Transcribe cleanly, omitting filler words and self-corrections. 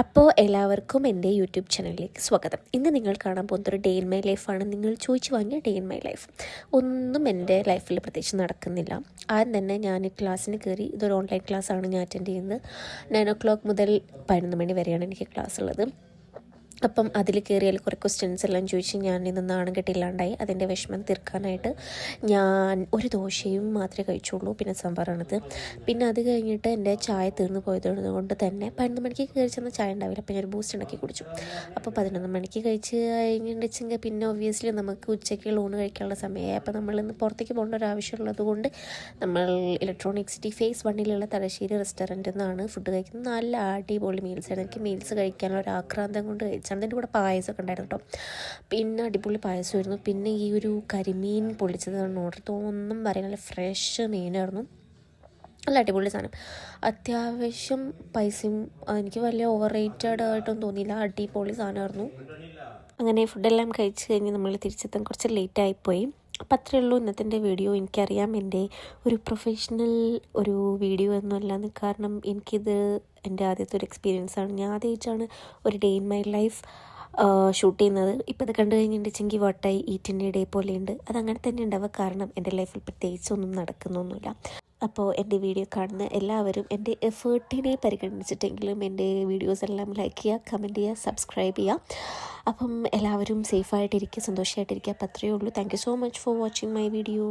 അപ്പോൾ എല്ലാവർക്കും എൻ്റെ യൂട്യൂബ് ചാനലിലേക്ക് സ്വാഗതം. ഇന്ന് നിങ്ങൾ കാണാൻ പോകുന്നൊരു ഡേ ഇൻ മൈ ലൈഫാണ്. നിങ്ങൾ ചോദിച്ചു വാങ്ങിയ ഡേ ഇൻ മൈ ലൈഫ്. ഒന്നും എൻ്റെ ലൈഫിൽ പ്രത്യേകിച്ച് നടക്കുന്നില്ല. ആദ്യം തന്നെ ഞാൻ ക്ലാസ്സിന് കയറി. ഇതൊരു ഓൺലൈൻ ക്ലാസ്സാണ് ഞാൻ അറ്റൻഡ് ചെയ്യുന്നത്. 9 മുതൽ 11 മണി വരെയാണ് എനിക്ക് ക്ലാസ് ഉള്ളത്. അപ്പം അതിൽ കയറിയാൽ കുറേ ക്വസ്റ്റ്യൻസ് എല്ലാം ചോദിച്ച് ഞാൻ ഇന്ന് നാണം കെട്ടില്ലാണ്ടായി. അതിൻ്റെ വിഷമം തീർക്കാനായിട്ട് ഞാൻ ഒരു ദോശയും മാത്രമേ കഴിച്ചുള്ളൂ, പിന്നെ സാമ്പാറാണത്. പിന്നെ അത് കഴിഞ്ഞിട്ട് എൻ്റെ ചായ തീർന്നു പോയതുകൊണ്ട് തന്നെ 11 മണിക്ക് കയറി ചെന്ന ചായ ഉണ്ടാവില്ല. അപ്പം ഞാനൊരു ബൂസ്റ്റ് ഉണ്ടാക്കി കുടിച്ചു. അപ്പോൾ 11 മണിക്ക് കഴിച്ച് കഴിഞ്ഞിട്ടുണ്ടെങ്കിൽ പിന്നെ ഒബ്വിയസ്ലി നമുക്ക് ഉച്ചയ്ക്ക് ഊണ് കഴിക്കാനുള്ള സമയമായി. അപ്പോൾ നമ്മളിന്ന് പുറത്തേക്ക് പോകേണ്ട ഒരു ആവശ്യമുള്ളത് കൊണ്ട് നമ്മൾ ഇലക്ട്രോണിക് സിറ്റി ഫേസ് 1 തലശ്ശേരി റെസ്റ്റോറൻറ്റിൽ നിന്നാണ് ഫുഡ് കഴിക്കുന്നത്. നല്ല അടിപൊളി മീൽസാണ്. എനിക്ക് മീൽസ് കഴിക്കാനുള്ള ഒരു ആക്രാന്തം കൊണ്ട് അതിൻ്റെ കൂടെ പായസമൊക്കെ ഉണ്ടായിരുന്നു കേട്ടോ. പിന്നെ അടിപൊളി പായസമായിരുന്നു. പിന്നെ ഈ ഒരു കരിമീൻ പൊള്ളിച്ചതാണ് ഓർഡർ. ഒന്നും പറയാൻ നല്ല ഫ്രഷ് മീനായിരുന്നു. നല്ല അടിപൊളി സാധനം. അത്യാവശ്യം പൈസയും എനിക്ക് വലിയ ഓവർ റേറ്റഡ് ആയിട്ടൊന്നും തോന്നിയില്ല. അടിപൊളി സാധനമായിരുന്നു. അങ്ങനെ ഫുഡെല്ലാം കഴിച്ച് കഴിഞ്ഞ് നമ്മൾ തിരിച്ചെത്താൻ കുറച്ച് ലേറ്റായിപ്പോയി. അപ്പം അത്രയേ ഉള്ളൂ ഇന്നത്തെ വീഡിയോ. എനിക്കറിയാം എൻ്റെ ഒരു പ്രൊഫഷണൽ ഒരു വീഡിയോ ഒന്നുമല്ലാന്ന്. കാരണം എനിക്കിത് എൻ്റെ ആദ്യത്തെ ഒരു എക്സ്പീരിയൻസാണ്. ഞാൻ ആദ്യമായിട്ടാണ് ഒരു day in my life shoot ചെയ്യുന്നത്. ഇപ്പോൾ ഇത് കണ്ടു കഴിഞ്ഞിട്ടുണ്ടെങ്കിൽ വട്ടായി ഈറ്റിൻ്റെ ഡേ പോലെയുണ്ട്. അതങ്ങനെ തന്നെ ഉണ്ടാവുക. കാരണം എൻ്റെ ലൈഫിൽ പ്രത്യേകിച്ചൊന്നും നടക്കുന്നൊന്നുമില്ല. അപ്പോൾ എൻ്റെ വീഡിയോ കാണുന്ന എല്ലാവരും എൻ്റെ എഫേർട്ടിനെ പരിഗണിച്ചിട്ടെങ്കിലും എൻ്റെ വീഡിയോസ് എല്ലാം ലൈക്ക് ചെയ്യുക, കമൻറ്റ് ചെയ്യുക, സബ്സ്ക്രൈബ് ചെയ്യുക. അപ്പം എല്ലാവരും സേഫായിട്ടിരിക്കുക, സന്തോഷമായിട്ടിരിക്കുക. അപ്പോൾ അത്രയേ ഉള്ളൂ. Thank you so much for watching my video.